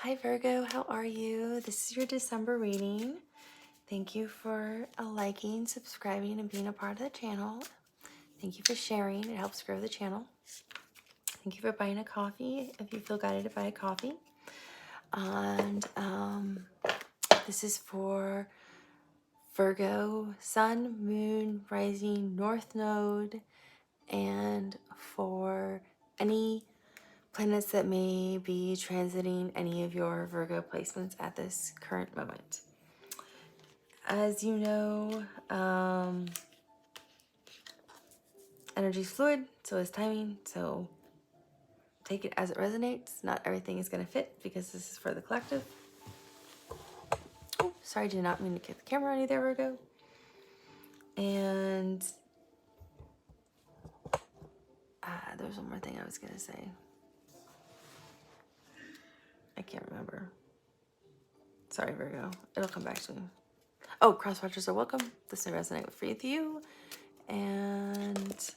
Hi Virgo, how are you? This is your December reading. Thank you for liking, subscribing, and being a part of the channel. Thank you for sharing. It helps grow the channel. Thank you for buying a coffee if you feel guided to buy a coffee. And this is for Virgo, Sun, Moon, Rising, North Node, and for any planets that may be transiting any of your Virgo placements at this current moment. As you know, energy is fluid, so is timing, so take it as it resonates. Not everything is going to fit because this is for the collective. Oh, sorry, did not mean to kick the camera on you there, Virgo. And there was one more thing I was going to say. I can't remember. Sorry, Virgo. It'll come back to me. Oh, cross-watchers are welcome. This may resonate with you. And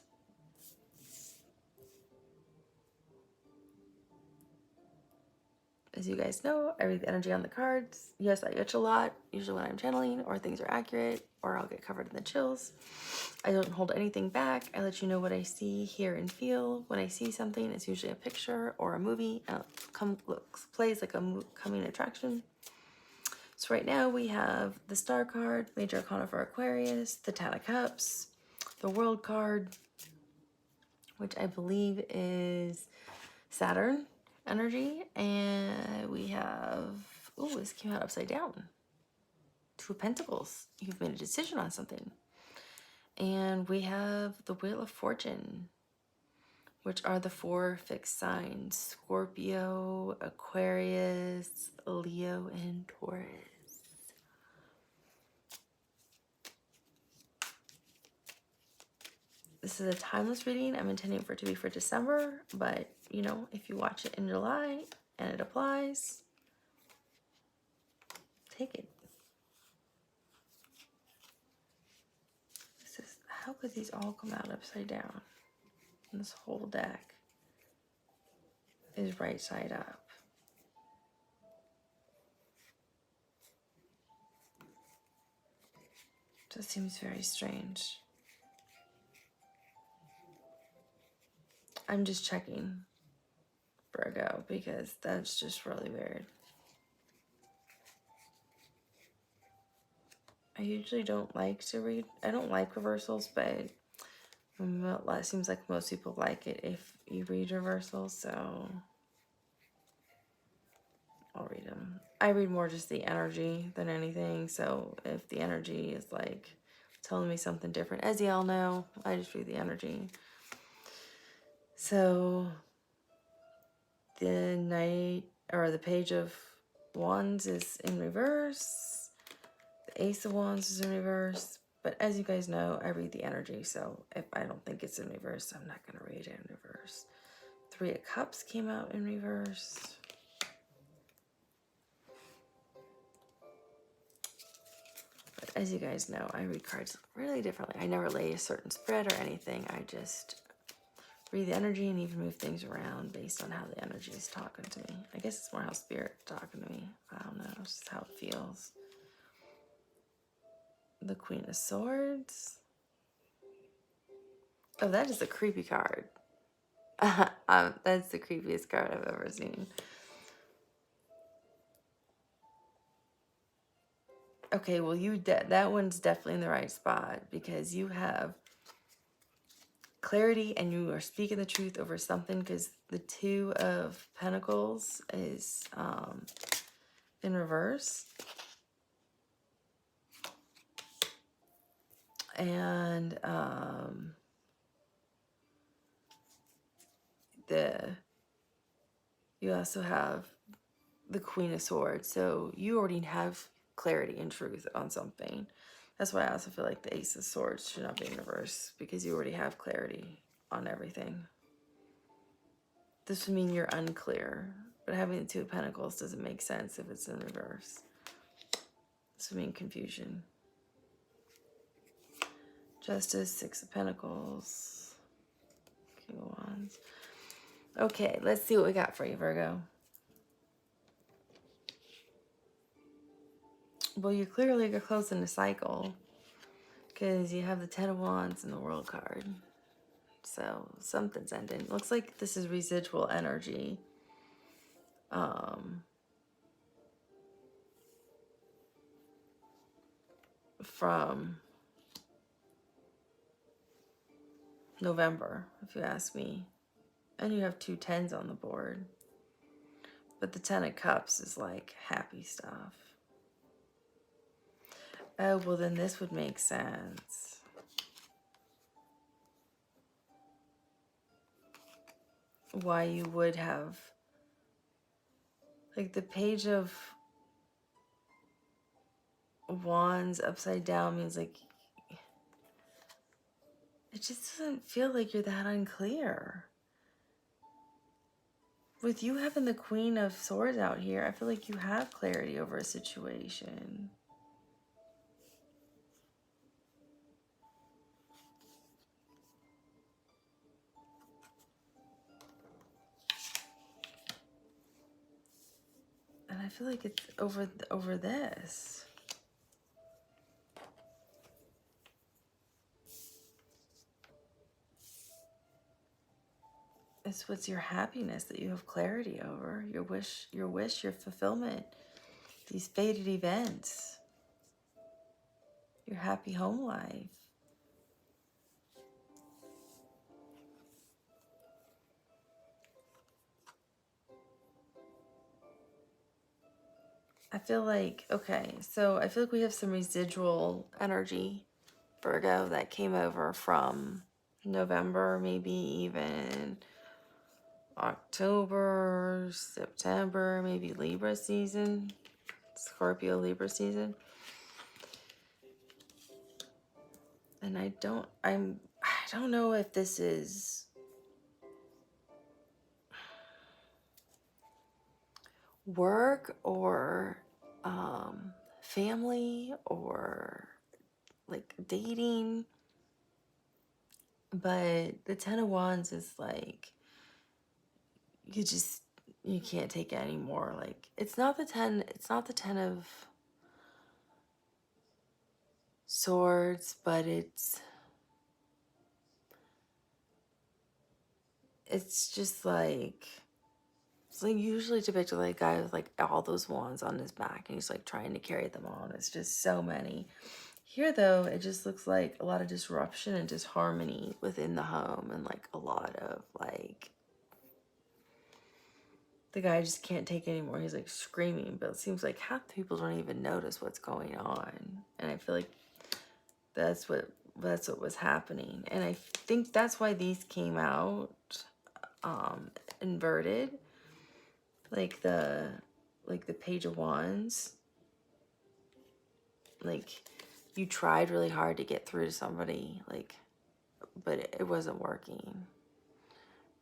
as you guys know, I read the energy on the cards. Yes, I itch a lot, usually when I'm channeling or things are accurate or I'll get covered in the chills. I don't hold anything back. I let you know what I see, hear, and feel. When I see something, it's usually a picture or a movie. Plays like a coming attraction. So right now we have the Star card, Major Arcana for Aquarius, the Ten of Cups, the World card, which I believe is Saturn energy, and we have, oh, this came out upside down. Two of Pentacles. You've made a decision on something. And we have the Wheel of Fortune, which are the 4 fixed signs: Scorpio, Aquarius, Leo, and Taurus. This is a timeless reading. I'm intending for it to be for December, but you know, if you watch it in July and it applies, take it. This is, how could these all come out upside down? And this whole deck is right side up. Just seems very strange. I'm just checking Virgo because that's just really weird. I usually don't like to read. I don't like reversals, but it seems like most people like it if you read reversals, so I'll read them. I read more just the energy than anything, so if the energy is like telling me something different, as y'all know, I just read the energy. So the Knight, or the Page of Wands, is in reverse. The Ace of Wands is in reverse. But as you guys know, I read the energy, so if I don't think it's in reverse, I'm not going to read it in reverse. 3 of Cups came out in reverse. But as you guys know, I read cards really differently. I never lay a certain spread or anything. I just read the energy and even move things around based on how the energy is talking to me. I guess it's more how Spirit's talking to me. I don't know. It's just how it feels. The Queen of Swords. Oh, that is a creepy card. That's the creepiest card I've ever seen. Okay, well, that one's definitely in the right spot because you have clarity and you are speaking the truth over something, because the 2 of Pentacles is in reverse. And you also have the Queen of Swords, so you already have clarity and truth on something. That's why I also feel like the Ace of Swords should not be in reverse, because you already have clarity on everything. This would mean you're unclear, but having the 2 of Pentacles doesn't make sense if it's in reverse. This would mean confusion. Justice, 6 of Pentacles, King of Wands. Okay, let's see what we got for you, Virgo. Well, you're clearly closing a cycle because you have the Ten of Wands and the World card. So something's ending. Looks like this is residual energy. From November, if you ask me. And you have 2 10s on the board. But the 10 of Cups is like happy stuff. Oh, well then this would make sense. Why you would have, like, the Page of Wands upside down means, like, it just doesn't feel like you're that unclear. With you having the Queen of Swords out here, I feel like you have clarity over a situation. And I feel like it's over this. It's what's your happiness that you have clarity over, your wish, your fulfillment, these fated events, your happy home life. I feel like, okay, so I feel like we have some residual energy, Virgo, that came over from November, maybe even October, September, maybe Libra season, Scorpio Libra season. And I don't know if this is work or family or like dating, but the 10 of Wands is like, you can't take it anymore. Like, it's not the 10 of Swords, but it's just like, it's like usually depicted like a guy with like all those wands on his back and he's like trying to carry them on. It's just so many. Here though, it just looks like a lot of disruption and disharmony within the home, and like a lot of like, the guy just can't take it anymore. He's like screaming, but it seems like half the people don't even notice what's going on. And I feel like that's what was happening. And I think that's why these came out inverted. Like the Page of Wands. Like, you tried really hard to get through to somebody, like, but it wasn't working.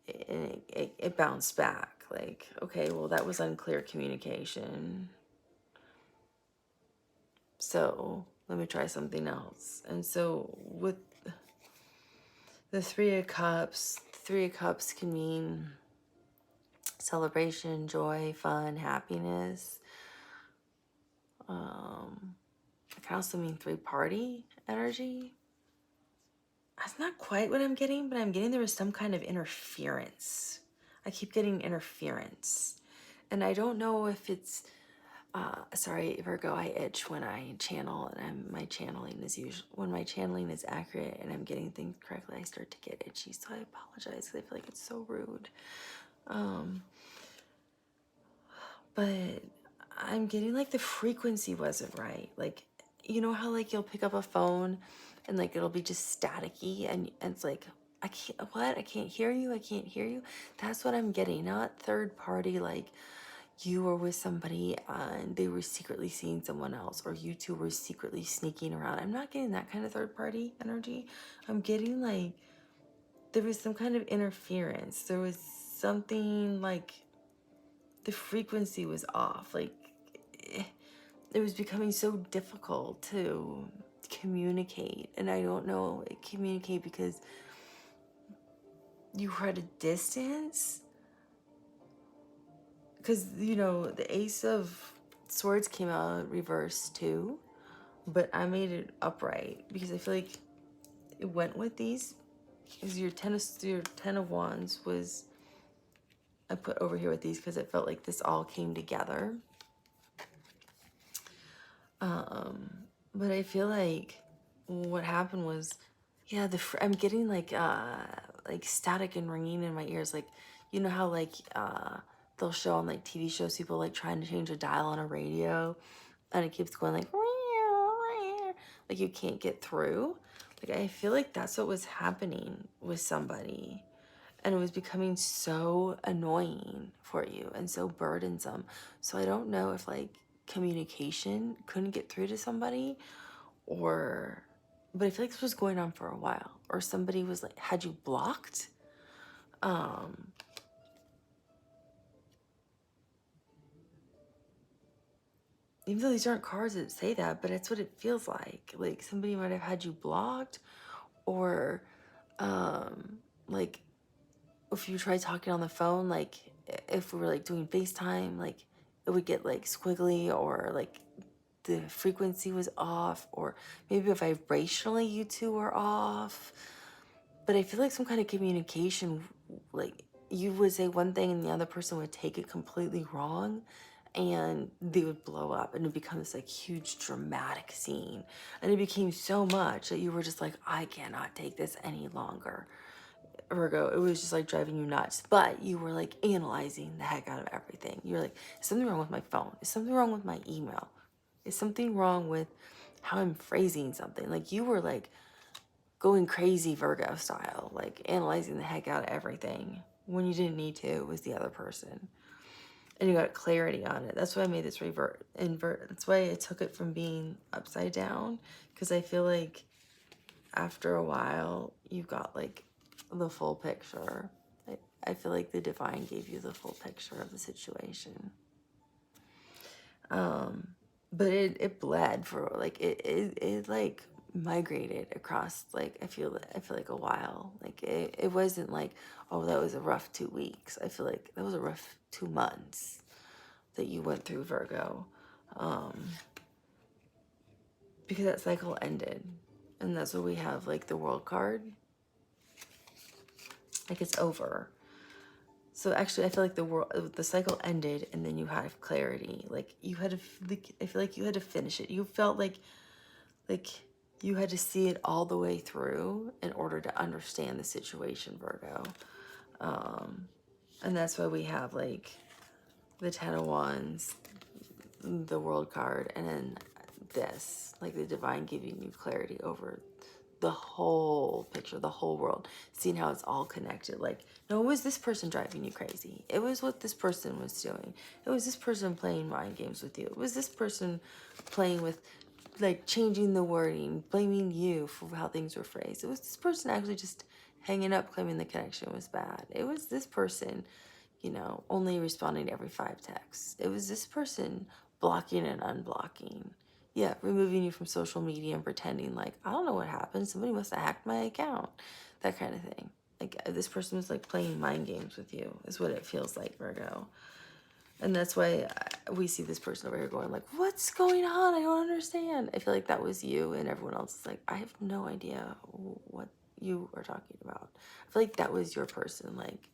It bounced back. Like, okay, well, that was unclear communication. So let me try something else. And so with the 3 of Cups, 3 of Cups can mean celebration, joy, fun, happiness. It can also mean 3-party energy. That's not quite what I'm getting, but I'm getting there was some kind of interference. I keep getting interference. And I don't know if it's, sorry, Virgo, I itch when I channel, and my channeling is usually, when my channeling is accurate and I'm getting things correctly, I start to get itchy. So I apologize because I feel like it's so rude. But I'm getting like the frequency wasn't right. Like, you know how like you'll pick up a phone and like it'll be just staticky and it's like, I can't hear you. That's what I'm getting. Not third party, like you were with somebody and they were secretly seeing someone else, or you two were secretly sneaking around. I'm not getting that kind of third party energy. I'm getting like there was some kind of interference. There was something like the frequency was off. Like it was becoming so difficult to communicate. And I don't know, communicate because you were at a distance. Because, you know, the Ace of Swords came out reversed too, but I made it upright because I feel like it went with these. Because your ten of wands was I put over here with these because it felt like this all came together. But I feel like what happened was, yeah, I'm getting like static and ringing in my ears. Like, you know how like they'll show on like TV shows people like trying to change a dial on a radio, and it keeps going like you can't get through. Like I feel like that's what was happening with somebody. And it was becoming so annoying for you and so burdensome. So I don't know if like communication couldn't get through to somebody, or, but I feel like this was going on for a while, or somebody was like, had you blocked? Even though these aren't cards that say that, but it's what it feels like. Like somebody might have had you blocked, or like if you try talking on the phone, like if we were like doing FaceTime, like it would get like squiggly, or like the frequency was off, or maybe vibrationally you two were off. But I feel like some kind of communication, like you would say one thing and the other person would take it completely wrong, and they would blow up and it become this like huge dramatic scene. And it became so much that you were just like, I cannot take this any longer. Virgo, it was just like driving you nuts, but you were like analyzing the heck out of everything. You're like, is something wrong with my phone? Is something wrong with my email? Is something wrong with how I'm phrasing something? Like you were like going crazy Virgo style, like analyzing the heck out of everything when you didn't need to. It was the other person. And you got clarity on it. That's why I made this invert. That's why I took it from being upside down, because I feel like after a while you got like the full picture. I feel like the divine gave you the full picture of the situation. But it bled for like it like migrated across like I feel like a while. Like it wasn't like, oh, that was a rough 2 weeks. I feel like that was a rough 2 months that you went through, Virgo. Because that cycle ended. And that's what we have, like the World card. Like it's over. So actually, I feel like the cycle ended, and then you had clarity. Like you had to, I feel like you had to finish it. You felt like you had to see it all the way through in order to understand the situation, Virgo. And that's why we have like the 10 of Wands, the World card, and then this, like the divine giving you clarity over the whole picture, the whole world, seeing how it's all connected. Like, no, it was this person driving you crazy. It was what this person was doing. It was this person playing mind games with you. It was this person playing with, like, changing the wording, blaming you for how things were phrased. It was this person actually just hanging up, claiming the connection was bad. It was this person, you know, only responding to every 5 texts. It was this person blocking and unblocking. Yeah, removing you from social media and pretending like, I don't know what happened. Somebody must have hacked my account. That kind of thing. Like, this person was like playing mind games with you, is what it feels like, Virgo. And that's why we see this person over here going like, what's going on? I don't understand. I feel like that was you, and everyone else is like, I have no idea what you are talking about. I feel like that was your person. Like,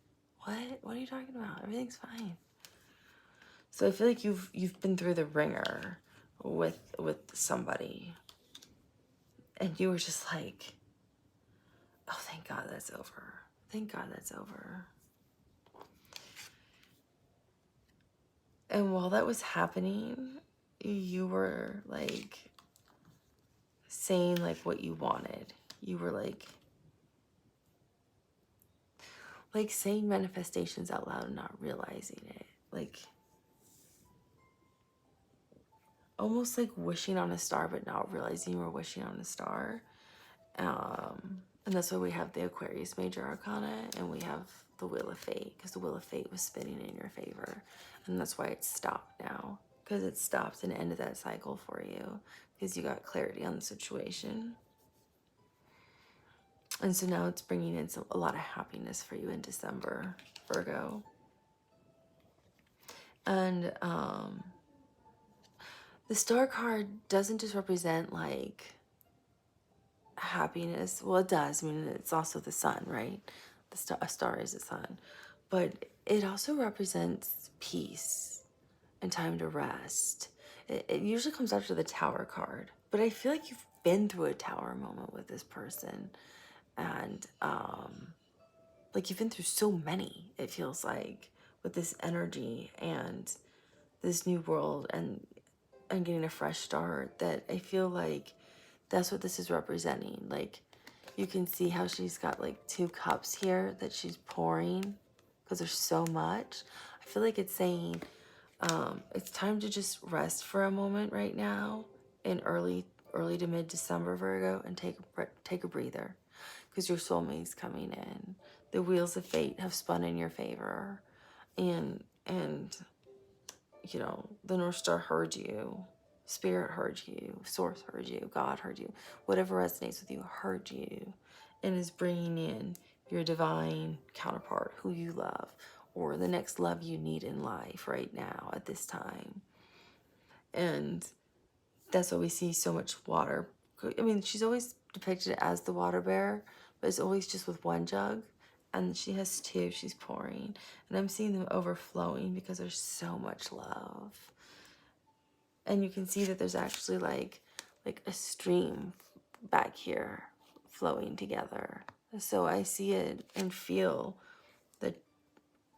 what are you talking about? Everything's fine. So I feel like you've been through the ringer with somebody, and you were just like, oh, thank God that's over. Thank God that's over. And while that was happening, you were like saying like what you wanted. You were like saying manifestations out loud and not realizing it. Like almost like wishing on a star, but not realizing you were wishing on a star. And that's why we have the Aquarius Major Arcana, and we have the Wheel of Fate, because the Wheel of Fate was spinning in your favor. And that's why it stopped now, because it stopped and ended that cycle for you, because you got clarity on the situation. And so now it's bringing in a lot of happiness for you in December, Virgo. And The star card doesn't just represent like happiness. Well, it does. I mean, it's also the sun, right? A star is the sun. But it also represents peace and time to rest. It usually comes after the Tower card. But I feel like you've been through a Tower moment with this person. And like you've been through so many, it feels like, with this energy and this new world and getting a fresh start, that I feel like that's what this is representing. Like, you can see how she's got like 2 cups here that she's pouring because there's so much. I feel like it's saying it's time to just rest for a moment right now in early to mid-December, Virgo, and take a breather because your soulmate's coming in. The wheels of fate have spun in your favor, and you know, the North Star heard you, Spirit heard you, Source heard you, God heard you, whatever resonates with you heard you, and is bringing in your divine counterpart, who you love, or the next love you need in life right now at this time. And that's why we see so much water. I mean, she's always depicted as the water bearer, but it's always just with 1 jug. And she has 2 she's pouring. And I'm seeing them overflowing because there's so much love. And you can see that there's actually like a stream back here flowing together. So I see it and feel that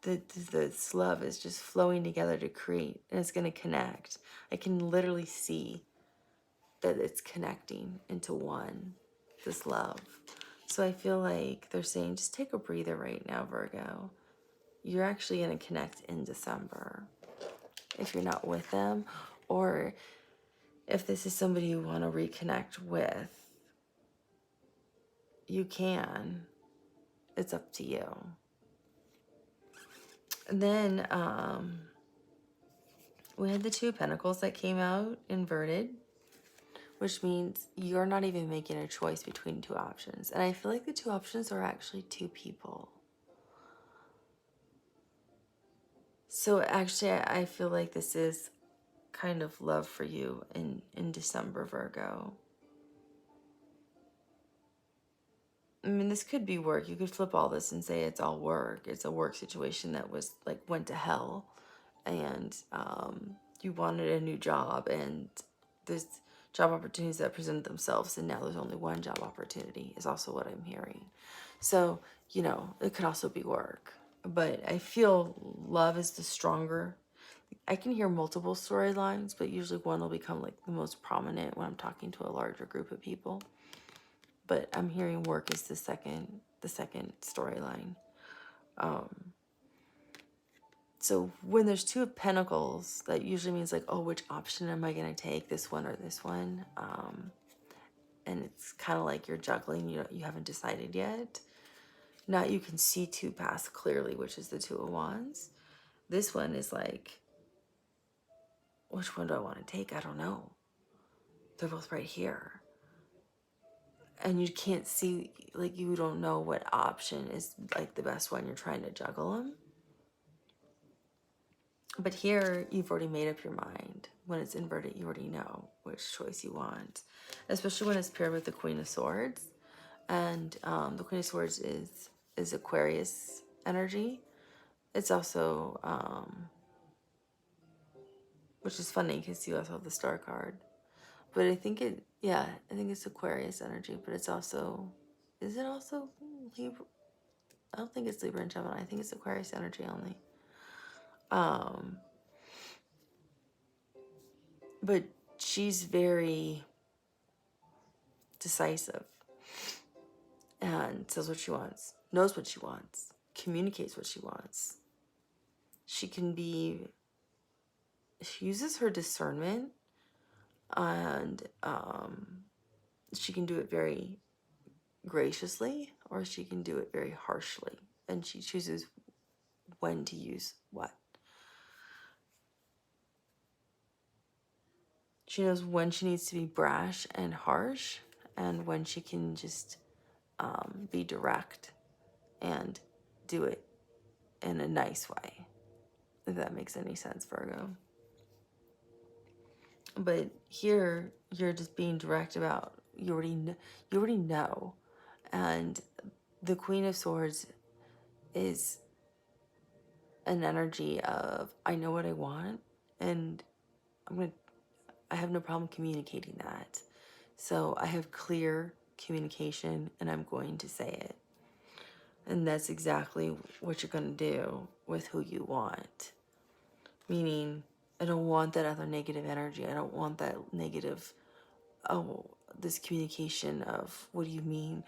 this love is just flowing together to create, and it's going to connect. I can literally see that it's connecting into one, this love. So I feel like they're saying, just take a breather right now, Virgo. You're actually going to connect in December if you're not with them, or if this is somebody you want to reconnect with, you can. It's up to you. And then we had the 2 of Pentacles that came out inverted, which means you're not even making a choice between 2 options. And I feel like the 2 options are actually 2 people. So actually, I feel like this is kind of love for you in December, Virgo. I mean, this could be work. You could flip all this and say it's all work. It's a work situation that was like went to hell, and you wanted a new job, and there's job opportunities that presented themselves, and now there's only 1 job opportunity is also what I'm hearing. So, you know, it could also be work, but I feel love is the stronger. I can hear multiple storylines, but usually one will become like the most prominent when I'm talking to a larger group of people. But I'm hearing work is the second storyline. So when there's 2 of Pentacles, that usually means like, oh, which option am I going to take, this one or this one? And it's kind of like you're juggling. You haven't decided yet. Now you can see 2 paths clearly, which is the 2 of Wands. This one is like, which one do I want to take? I don't know. They're both right here. And you can't see, like, you don't know what option is like the best one. You're trying to juggle them. But here, you've already made up your mind. When it's inverted, you already know which choice you want. Especially when it's paired with the Queen of Swords. And the Queen of Swords is Aquarius energy. It's also, which is funny because you also have the Star card. But I think I think it's Aquarius energy. But it's also, is it also Libra? I don't think it's Libra and Gemini. I think it's Aquarius energy only. But she's very decisive and says what she wants, knows what she wants, communicates what she wants. She uses her discernment, and she can do it very graciously, or she can do it very harshly, and she chooses when to use what. She knows when she needs to be brash and harsh, and when she can just be direct and do it in a nice way, if that makes any sense, Virgo. But here, you're just being direct about, you already know. And the Queen of Swords is an energy of, I know what I want, and I have no problem communicating that. So I have clear communication, and I'm going to say it. And that's exactly what you're going to do with who you want. Meaning, I don't want that other negative energy. I don't want that negative, oh, this communication of, what do you mean?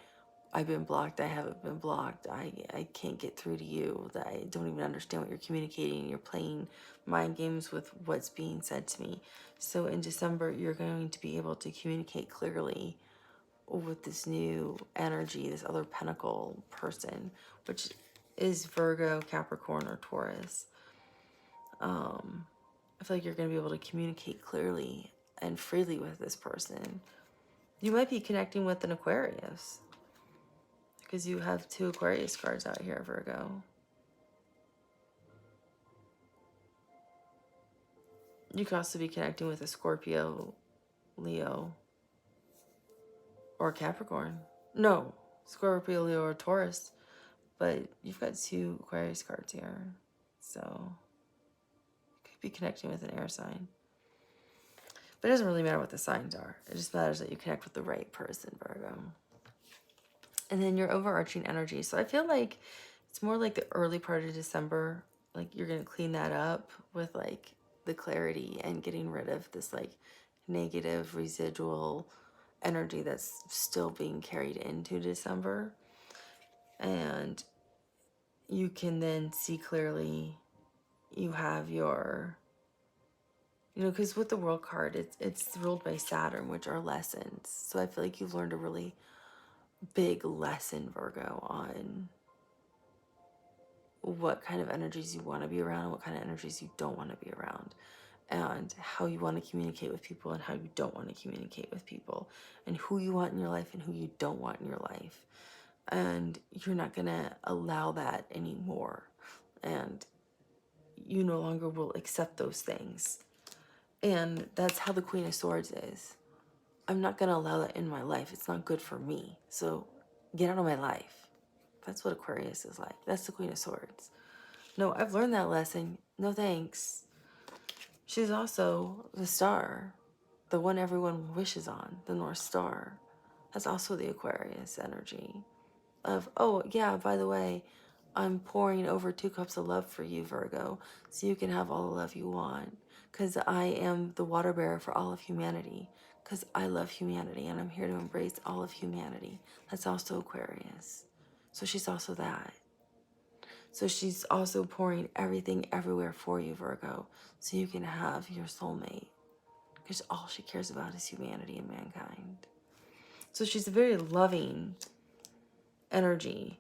I've been blocked. I haven't been blocked. I can't get through to you. I don't even understand what you're communicating. You're playing mind games with what's being said to me. So in December, you're going to be able to communicate clearly with this new energy, this other pentacle person, which is Virgo, Capricorn, or Taurus. I feel like you're going to be able to communicate clearly and freely with this person. You might be connecting with an Aquarius, because you have 2 Aquarius cards out here, Virgo. You could also be connecting with a Scorpio, Leo, or Capricorn. No, Scorpio, Leo, or Taurus. But you've got 2 Aquarius cards here. So you could be connecting with an air sign. But it doesn't really matter what the signs are. It just matters that you connect with the right person, Virgo. And then your overarching energy. So I feel like it's more like the early part of December. Like you're going to clean that up with like the clarity and getting rid of this like negative residual energy that's still being carried into December. And you can then see clearly. You have your, because with the World card, it's ruled by Saturn, which are lessons. So I feel like you've learned a really big lesson, Virgo, on what kind of energies you want to be around and what kind of energies you don't want to be around, and how you want to communicate with people and how you don't want to communicate with people, and who you want in your life and who you don't want in your life. And you're not going to allow that anymore. And you no longer will accept those things. And that's how the Queen of Swords is. I'm not going to allow that in my life. It's not good for me. So get out of my life. That's what Aquarius is like. That's the Queen of Swords. No, I've learned that lesson. No thanks. She's also the star, the one everyone wishes on, the North Star. That's also the Aquarius energy of, oh, yeah, by the way, I'm pouring over 2 cups of love for you, Virgo, so you can have all the love you want. Because I am the water bearer for all of humanity. Because I love humanity and I'm here to embrace all of humanity. That's also Aquarius. So she's also that. So she's also pouring everything everywhere for you, Virgo, so you can have your soulmate. Because all she cares about is humanity and mankind. So she's a very loving energy.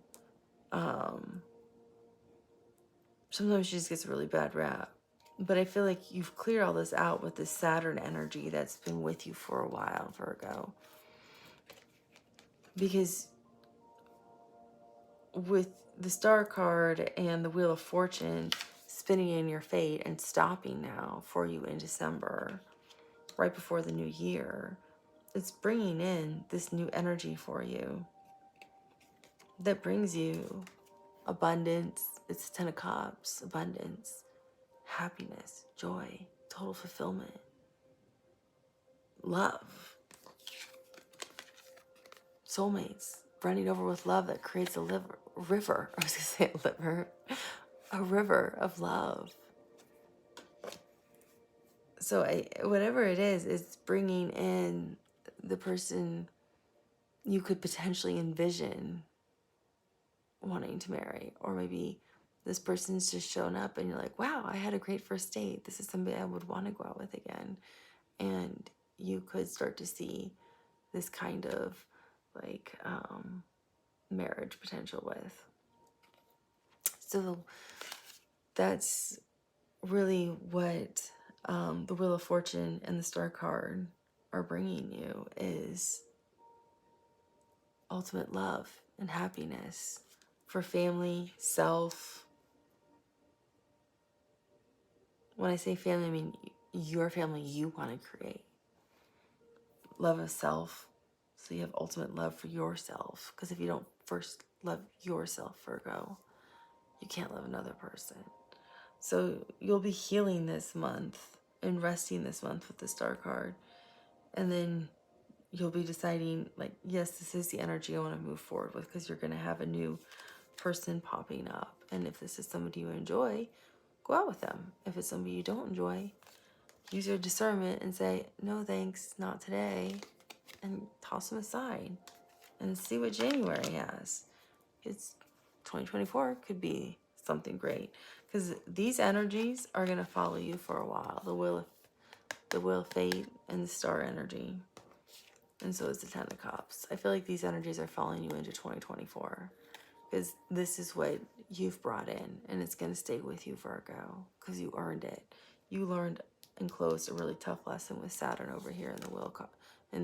Sometimes she just gets a really bad rap. But I feel like you've cleared all this out with this Saturn energy that's been with you for a while, Virgo. Because with the Star card and the Wheel of Fortune spinning in your fate and stopping now for you in December, right before the new year, it's bringing in this new energy for you that brings you abundance. It's 10 of Cups, abundance, happiness, joy, total fulfillment, love, soulmates, running over with love that creates a river. I was going to say liver. A river of love. So whatever it is, it's bringing in the person you could potentially envision wanting to marry. Or maybe this person's just shown up and you're like, wow, I had a great first date. This is somebody I would want to go out with again. And you could start to see this kind of like marriage potential with. So that's really what the Wheel of Fortune and the Star card are bringing you, is ultimate love and happiness for family, self. When I say family, I mean your family you want to create. Love of self, so you have ultimate love for yourself. Because if you don't first love yourself, Virgo, you can't love another person. So you'll be healing this month and resting this month with the Star card. And then you'll be deciding, like, yes, this is the energy I want to move forward with, because you're going to have a new person popping up. And if this is somebody you enjoy, go out with them. If it's somebody you don't enjoy, use your discernment and say, no thanks, not today, and toss them aside and see what January has. It's 2024 could be something great, because these energies are going to follow you for a while. The wheel of fate and the star energy. And so is the Ten of Cups. I feel like these energies are following you into 2024, because this is what you've brought in, and it's going to stay with you, Virgo, because you earned it. You learned and closed a really tough lesson with Saturn over here in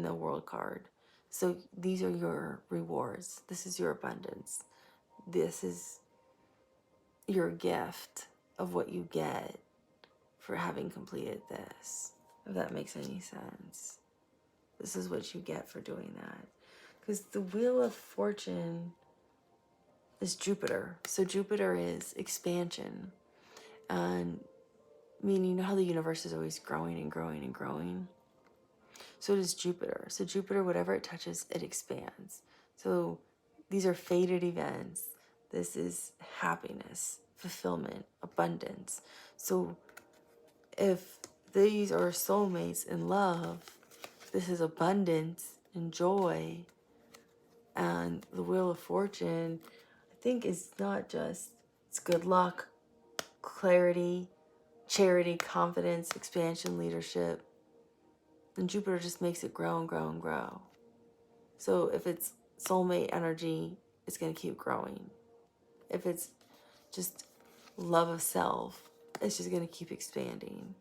the World card. So these are your rewards. This is your abundance. This is your gift of what you get for having completed this, if that makes any sense. This is what you get for doing that. Because the Wheel of Fortune is Jupiter. So Jupiter is expansion. And meaning, you know how the universe is always growing and growing and growing? So does Jupiter. So Jupiter, whatever it touches, it expands. So these are fated events. This is happiness, fulfillment, abundance. So if these are soulmates in love, this is abundance and joy. And the Wheel of Fortune, I think, is not just, it's good luck, clarity, charity, confidence, expansion, leadership. And Jupiter just makes it grow and grow and grow. So if it's soulmate energy, it's going to keep growing. If it's just love of self, it's just going to keep expanding.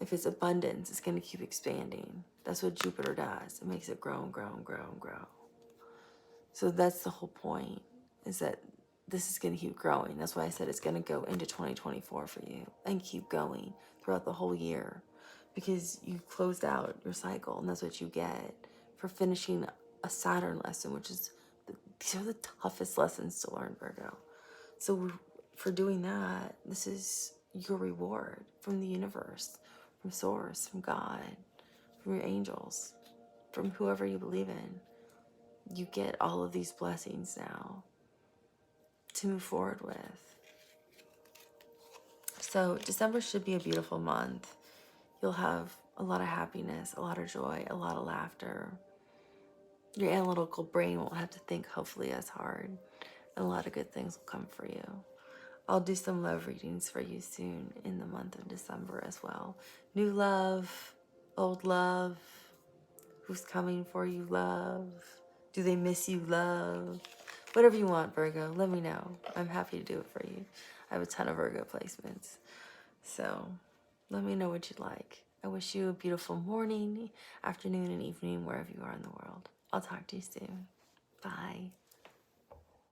If it's abundance, it's going to keep expanding. That's what Jupiter does. It makes it grow and grow and grow and grow. So that's the whole point, is that this is going to keep growing. That's why I said it's going to go into 2024 for you and keep going throughout the whole year, because you closed out your cycle, and that's what you get for finishing a Saturn lesson, which is, these are the toughest lessons to learn, Virgo. So for doing that, this is your reward from the universe, from Source, from God, from your angels, from whoever you believe in. You get all of these blessings now to move forward with. So December should be a beautiful month. You'll have a lot of happiness, a lot of joy, a lot of laughter. Your analytical brain won't have to think, hopefully, as hard. And a lot of good things will come for you. I'll do some love readings for you soon in the month of December as well. New love, old love, who's coming for you, love. Do they miss you, love? Whatever you want, Virgo, let me know. I'm happy to do it for you. I have a ton of Virgo placements. So let me know what you'd like. I wish you a beautiful morning, afternoon, and evening, wherever you are in the world. I'll talk to you soon. Bye.